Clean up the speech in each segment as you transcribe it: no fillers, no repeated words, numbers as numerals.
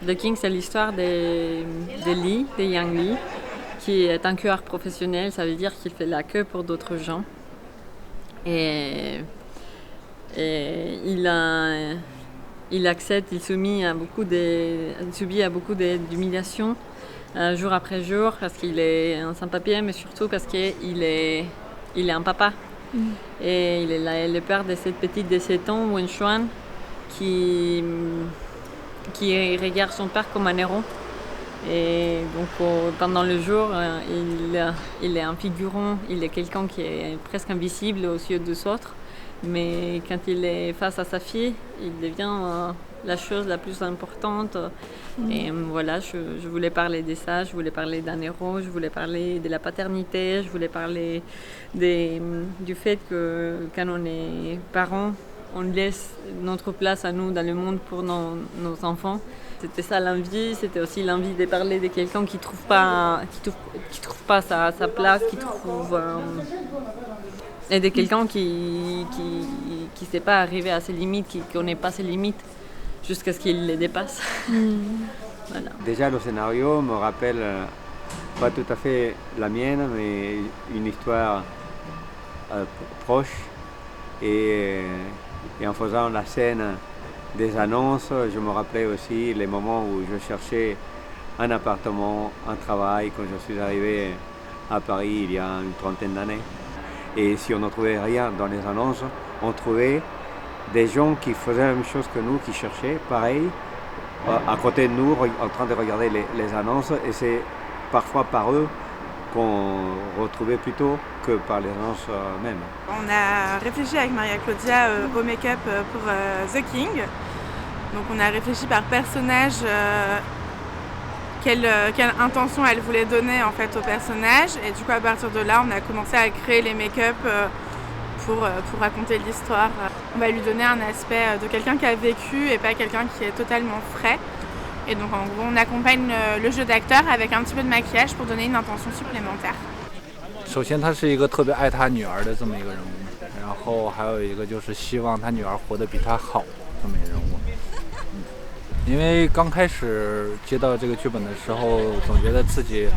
The King, c'est l'histoire de Lee, de Yang Lee, qui est un cueur professionnel, ça veut dire qu'il fait la queue pour d'autres gens. Et il accepte, il subit à beaucoup d'humiliations jour après jour parce qu'il est un sans-papier, mais surtout parce qu'il est un papa. Et il est le père de cette petite de 7 ans, Wen Xuan, qui regarde son père comme un héros. Et donc pendant le jour, il est un figurant, il est quelqu'un qui est presque invisible aux yeux des autres. Mais quand il est face à sa fille, il devient la chose la plus importante. Et voilà, je voulais parler de ça, je voulais parler d'un héros, je voulais parler de la paternité, je voulais parler du fait que quand on est parents, on laisse notre place à nous dans le monde pour nos enfants. C'était ça l'envie, c'était aussi l'envie de parler de quelqu'un qui trouve pas sa place, et de quelqu'un qui sait pas arriver à ses limites, qui connaît pas ses limites jusqu'à ce qu'il les dépasse. Voilà. Déjà le scénario me rappelle pas tout à fait la mienne, mais une histoire proche. Et en faisant la scène des annonces, je me rappelais aussi les moments où je cherchais un appartement, un travail, quand je suis arrivé à Paris il y a une trentaine d'années. Et si on ne trouvait rien dans les annonces, on trouvait des gens qui faisaient la même chose que nous, qui cherchaient, pareil, à côté de nous, en train de regarder les annonces. Et c'est parfois par eux qu'on retrouvait plutôt que par les annonces même. On a réfléchi avec Maria Claudia au make-up pour The King. Donc on a réfléchi par personnage, quelle intention elle voulait donner en fait au personnage. Et du coup à partir de là, on a commencé à créer les make-up pour raconter l'histoire. On va lui donner un aspect de quelqu'un qui a vécu et pas quelqu'un qui est totalement frais. Et donc en gros, on accompagne le jeu d'acteur avec un petit peu de maquillage pour donner une intention supplémentaire. 首先，他是一个特别爱他女儿的这么一个人物，然后还有一个就是希望他女儿活得比他好这么一个人物。因为刚开始接到这个剧本的时候，总觉得自己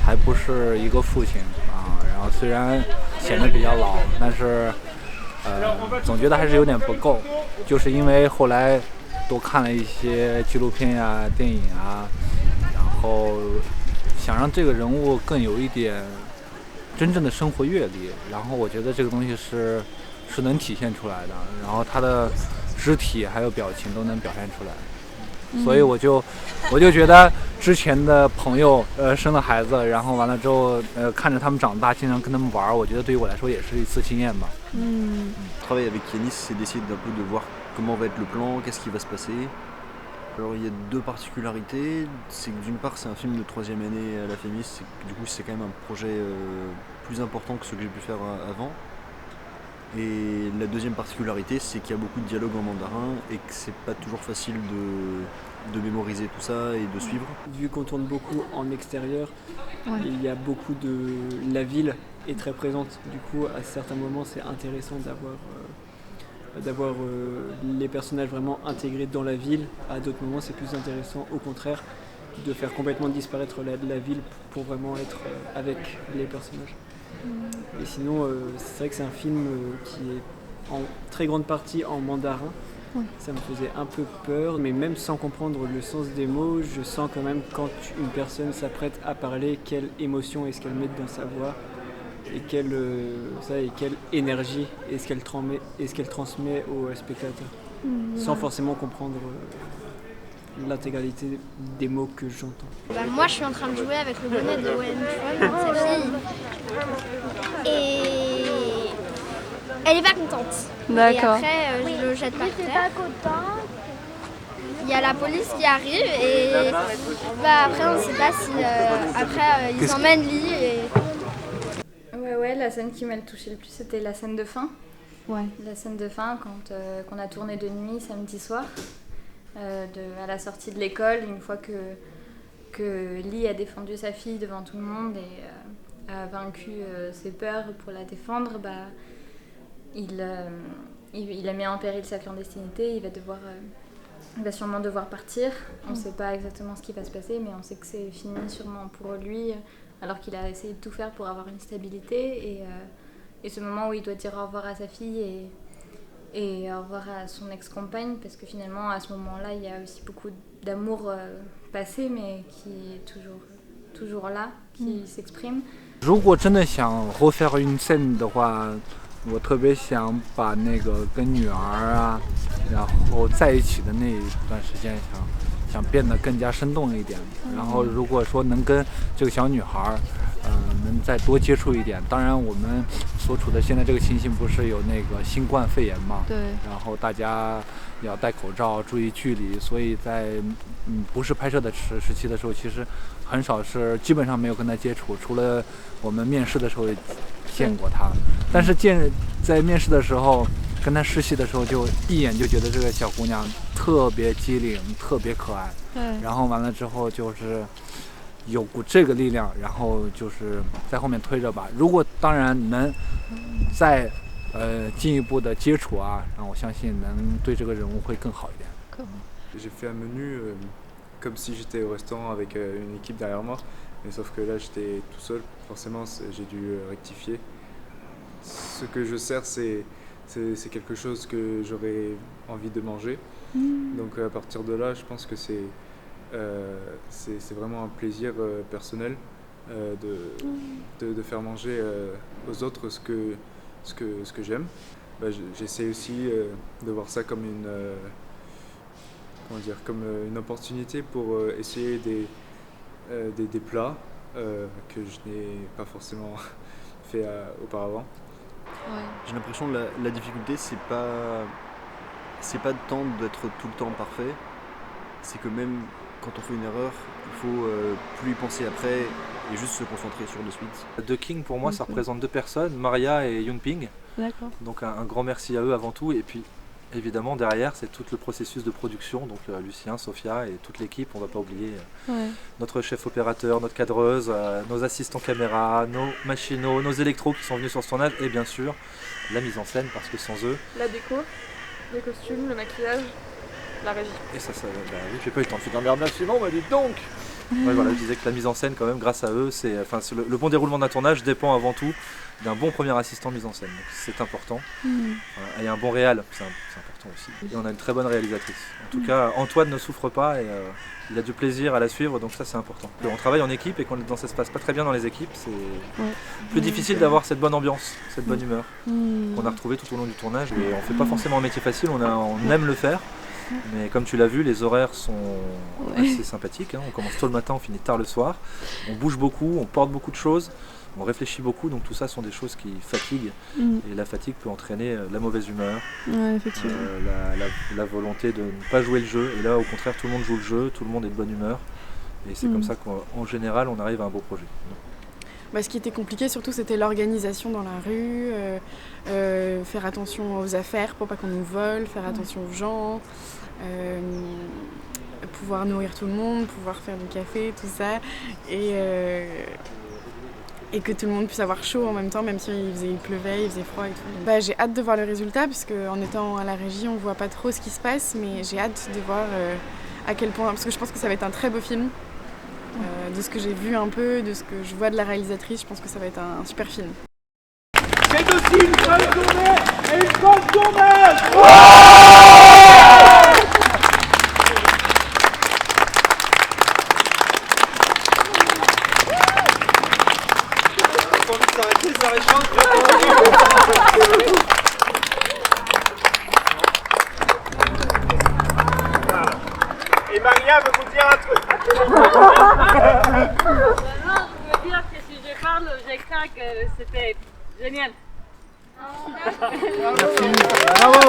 还不是一个父亲啊，然后虽然显得比较老，但是总觉得还是有点不够，就是因为后来多看了一些纪录片呀、电影啊，然后想让这个人物更有一点真正的生活阅历，然后我觉得这个东西是能体现出来的，然后他的肢体还有表情都能表现出来，所以我就觉得之前的朋友生了孩子，然后完了之后看着他们长大，经常跟他们玩，我觉得对于我来说也是一次经验吧。Travailler avec Yanis, c'est d'essayer d'un peu de voir comment va être le plan, qu'est-ce qui va se passer. Alors il y a deux particularités, c'est que d'une part c'est un film de 3e année à la FEMIS, c'est que, du coup c'est quand même un projet plus important que ce que j'ai pu faire avant. Et la deuxième particularité c'est qu'il y a beaucoup de dialogues en mandarin et que c'est pas toujours facile de mémoriser tout ça et de suivre. Vu qu'on tourne beaucoup en extérieur, il y a beaucoup de... La ville est très présente, du coup à certains moments c'est intéressant d'avoir les personnages vraiment intégrés dans la ville. À d'autres moments, c'est plus intéressant, au contraire, de faire complètement disparaître la ville pour vraiment être avec les personnages. Et sinon, c'est vrai que c'est un film qui est en très grande partie en mandarin. Ça me faisait un peu peur, mais même sans comprendre le sens des mots, je sens quand même quand une personne s'apprête à parler, quelle émotion est-ce qu'elle met dans sa voix. Et quelle énergie est-ce qu'elle transmet au spectateur, sans forcément comprendre l'intégralité des mots que j'entends. Moi je suis en train de jouer avec le bonnet de Wen Chuan, sa fille, et elle est pas contente. D'accord. Et après je le jette par terre. Il y a la police qui arrive et après on ne sait pas si après ils emmènent Lee et... Ouais, la scène qui m'a le touché le plus, c'était la scène de fin. Ouais. La scène de fin, quand on a tourné de nuit samedi soir, à la sortie de l'école, une fois que Lee a défendu sa fille devant tout le monde et a vaincu ses peurs pour la défendre, il a mis en péril sa clandestinité, il va devoir il va sûrement devoir partir. On ne sait pas exactement ce qui va se passer, mais on sait que c'est fini sûrement pour lui, alors qu'il a essayé de tout faire pour avoir une stabilité. Et ce moment où il doit dire au revoir à sa fille et au revoir à son ex-compagne, parce que finalement, à ce moment-là, il y a aussi beaucoup d'amour passé, mais qui est toujours là, qui s'exprime. 如果真的想 refaire une scène 的话，我特别想把那个跟女儿啊，然后在一起的那一段时间想变得更加生动一点。然后如果说能跟这个小女孩能再多接触一点。当然我们所处的现在这个情形不是有那个新冠肺炎嘛，对，然后大家要戴口罩，注意距离，所以在不是拍摄的时期的时候，其实很少基本上没有跟他接触，除了我们面试的时候见过他，但是在面试的时候跟他试戏的时候，就一眼就觉得这个小姑娘特别机灵，特别可爱。对。然后完了之后就是有股这个力量，然后就是在后面推着吧。如果当然能再进一步的接触啊，然后我相信能对这个人物会更好一点。J'ai fait un menu comme si j'étais au restaurant avec une équipe derrière moi, mais sauf que là j'étais tout seul, forcément j'ai dû rectifier. Ce que je sers c'est quelque chose que j'aurais envie de manger, donc à partir de là je pense que c'est vraiment un plaisir personnel de faire manger aux autres ce que j'aime. J'essaie aussi de voir ça comme une opportunité pour essayer des plats que je n'ai pas forcément fait auparavant. Ouais. J'ai l'impression que la difficulté c'est pas de temps d'être tout le temps parfait, c'est que même quand on fait une erreur, il faut plus y penser après et juste se concentrer sur le suite. The King pour moi ça représente deux personnes, Maria et Yunping. D'accord. Donc un grand merci à eux avant tout, et puis évidemment derrière c'est tout le processus de production, donc Lucien, Sophia et toute l'équipe, on ne va pas oublier notre chef opérateur, notre cadreuse, nos assistants caméra, nos machinos, nos électros qui sont venus sur ce tournage, et bien sûr la mise en scène parce que sans eux... La déco, les costumes, le maquillage, la régie. Et ça oui, j'ai pas eu le temps de finir merde sinon, mais dites donc. Ouais, voilà, je disais que la mise en scène quand même grâce à eux, le bon déroulement d'un tournage dépend avant tout d'un bon premier assistant mise en scène, donc c'est important. Et un bon réal, c'est important aussi. Et on a une très bonne réalisatrice. En tout cas, Antoine ne souffre pas et il a du plaisir à la suivre, donc ça c'est important. On travaille en équipe et quand ça se passe pas très bien dans les équipes, c'est plus difficile d'avoir cette bonne ambiance, cette bonne humeur qu'on a retrouvée tout au long du tournage. Et on fait pas forcément un métier facile, on aime le faire. Mais comme tu l'as vu, les horaires sont assez sympathiques, hein. On commence tôt le matin, on finit tard le soir. On bouge beaucoup, on porte beaucoup de choses, on réfléchit beaucoup, donc tout ça sont des choses qui fatiguent. Et la fatigue peut entraîner la mauvaise humeur, la volonté de ne pas jouer le jeu. Et là, au contraire, tout le monde joue le jeu, tout le monde est de bonne humeur. Et c'est comme ça qu'en général, on arrive à un beau projet. Ce qui était compliqué surtout c'était l'organisation dans la rue, faire attention aux affaires pour pas qu'on nous vole, faire attention aux gens, pouvoir nourrir tout le monde, pouvoir faire du café, tout ça, et que tout le monde puisse avoir chaud en même temps, même s'il pleuvait, il faisait froid et tout. J'ai hâte de voir le résultat parce qu'en étant à la régie on voit pas trop ce qui se passe, mais j'ai hâte de voir à quel point, parce que je pense que ça va être un très beau film. De ce que j'ai vu un peu, de ce que je vois de la réalisatrice, je pense que ça va être un super film. C'est aussi une bonne journée et une bonne tournage. Et Maria veut vous dire un truc. Non, je veux dire que si je parle, je crois que c'était génial. Bravo.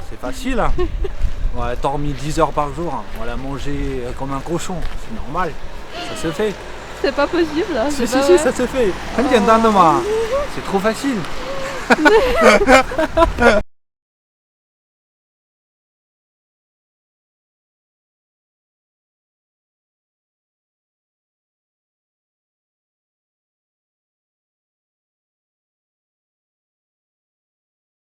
C'est facile, hein. On a dormi 10 heures par jour, on l'a mangé comme un cochon, c'est normal, ça se fait. C'est pas possible là. Si, ça se fait. C'est trop facile.